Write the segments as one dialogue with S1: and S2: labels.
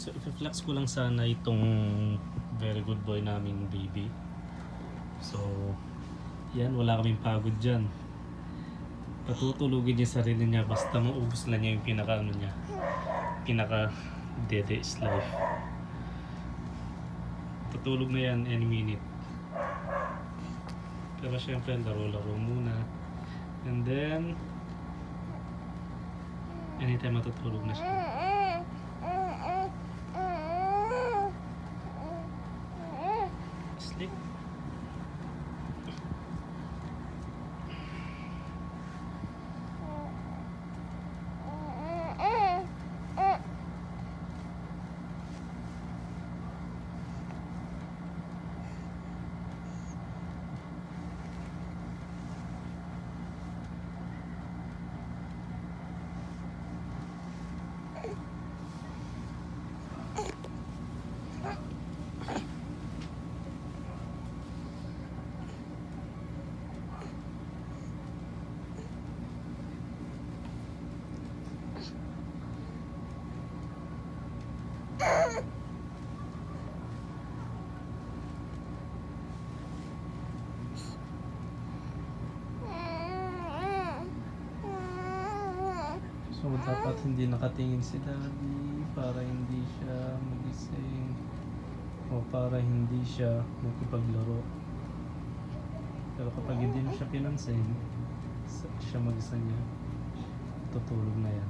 S1: So i-flex ko lang sana itong very good boy naming baby. So yan, wala kaming pagod dyan. Patutulugin niya sarili niya basta maubos lang niya yung pinaka ano niya, pinaka dede is life. Tutulog na yan any minute. Pero syempre laro-laro muna. And then anytime matutulog na siya. Sleep. So dapat hindi nakatingin si daddy para hindi siya magising o para hindi siya magkipaglaro. Pero kapag hindi mo siya pinansin, siya mag-isa niya, tutulog na yan.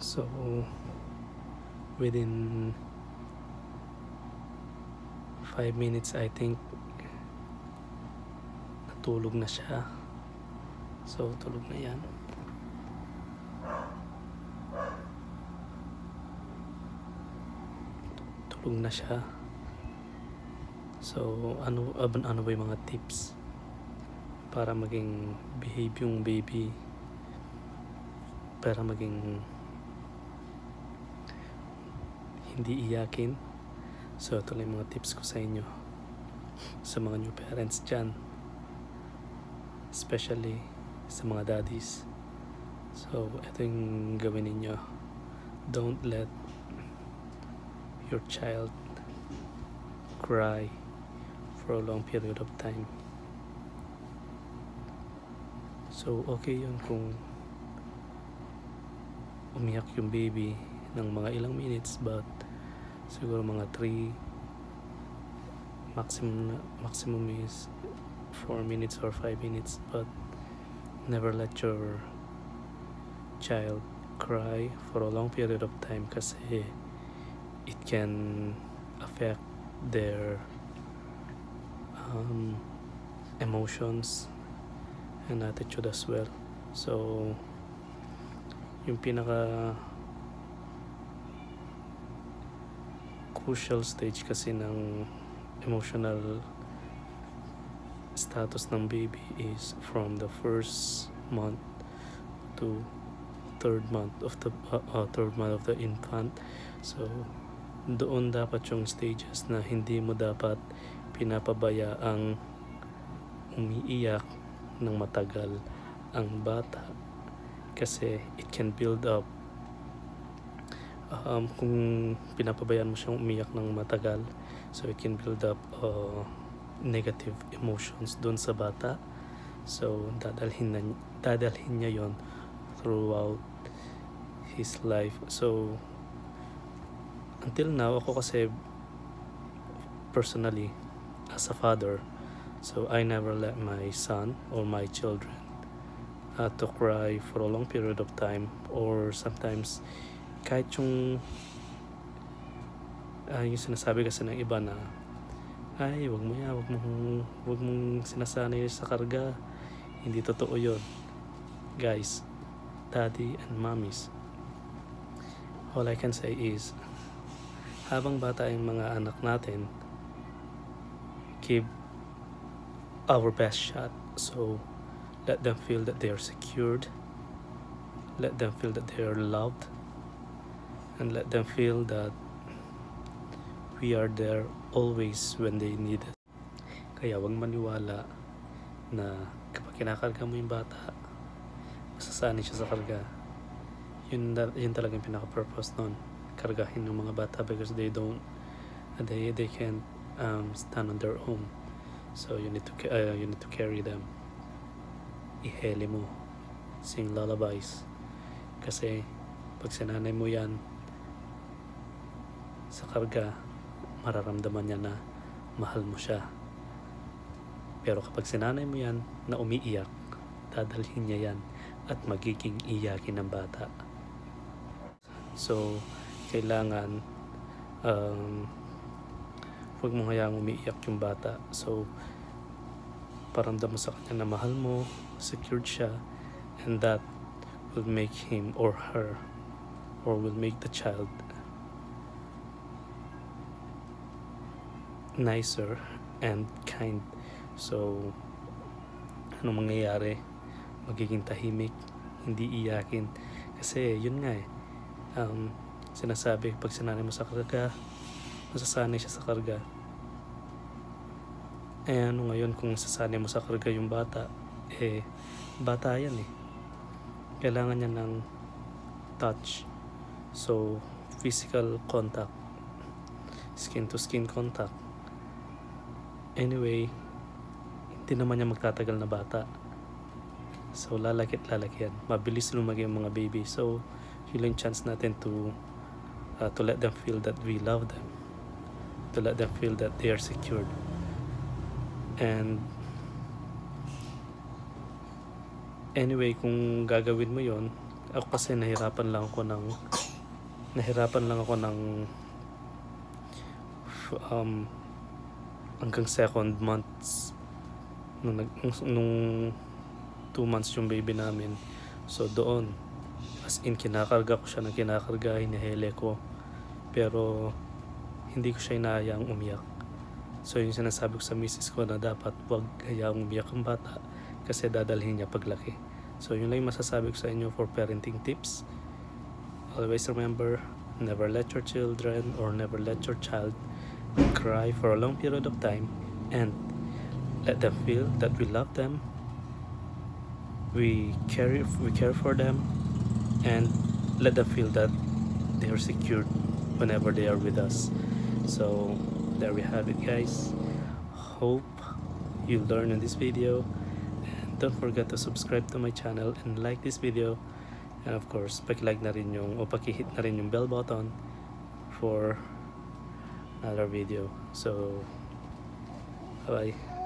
S1: So within 5 minutes I think natulog na siya. So tulog na yan. Tulog na siya. So ano ba yung mga tips para maging behave yung baby, para maging hindi iyakin? So ito lang yung mga tips ko sa inyo, sa mga new parents dyan, especially sa mga daddies. So ito yung gawin ninyo. Don't let your child cry for a long period of time. So okay yun kung umiyak yung baby ng mga ilang minutes, but siguro mga 3, maximum is 4 minutes or 5 minutes, but never let your child cry for a long period of time kasi it can affect their emotions and attitude as well. So yung pinaka crucial stage kasi ng emotional status ng baby is from the first month to third month of the infant. So doon dapat yung stages na hindi mo dapat pinapabaya ang umiiyak ng matagal ang bata, kasi it can build up kung pinapabayaan mo siyang umiyak ng matagal, so it can build up negative emotions doon sa bata. So dadalhin niya yon throughout his life. So until now, ako kasi personally as a father, so I never let my son or my children to cry for a long period of time, or sometimes kahit yung sinasabi kasi ng iba na ay wag mong sinasanay sa karga. Hindi totoo yun, guys, daddy and mommies. All I can say is, habang bata yung mga anak natin, give our best shot. So let them feel that they are secured, let them feel that they are loved, and let them feel that we are there always when they need it. Kaya wag maniwala na kapag kinakarga mo yung bata, masasanay siya sa karga. Yun talaga yung pinaka-purpose nun, kargahin ng mga bata, because they can't stand on their own. So you need to carry them. Iheli mo, sing lullabies, kasi pag sinanay mo yan sa karga, mararamdaman niya na mahal mo siya. Pero kapag sinanay mo yan na umiiyak, dadalhin niya yan at magiging iyakin ng bata. So kailangan huwag mo hayaang umiiyak yung bata. So paramdam mo sa kanya na mahal mo, secured siya, and that will make him or her, or will make the child nicer and kind. So ano mangyayari? Magiging tahimik, hindi iyakin, kasi yun nga sinasabi, pag sinanay mo sa karga, masasanay siya sa karga. Eh ano ngayon kung sasanay mo sa karga yung bata, bata yan kailangan niya ng touch. So physical contact, skin to skin contact. Anyway, hindi naman niya magtatagal na bata, so lalaki yan, mabilis lumaki yung mga baby. So yun yung chance natin to let them feel that we love them, to let them feel that they are secured. And anyway, kung gagawin mo yon, Ako kasi nahirapan lang ako ng hanggang second months nung 2 months yung baby namin. So doon, as in kinakarga ko siya ng kinakarga, hinihele ko, pero hindi ko siya inahayang umiyak. So yung sinasabi ko sa misis ko na dapat wag hayaang umiyak ang bata kasi dadalhin niya paglaki. So yun lang yung masasabi ko sa inyo for parenting tips. Always remember, never let your children or never let your child cry for a long period of time, and let them feel that we love them, we care for them, and let them feel that they are secured whenever they are with us. So there we have it, guys. Hope you learn in this video, and don't forget to subscribe to my channel and like this video, and of course paki-like na rin yung o paki-hit na rin yung bell button for another video. So bye bye.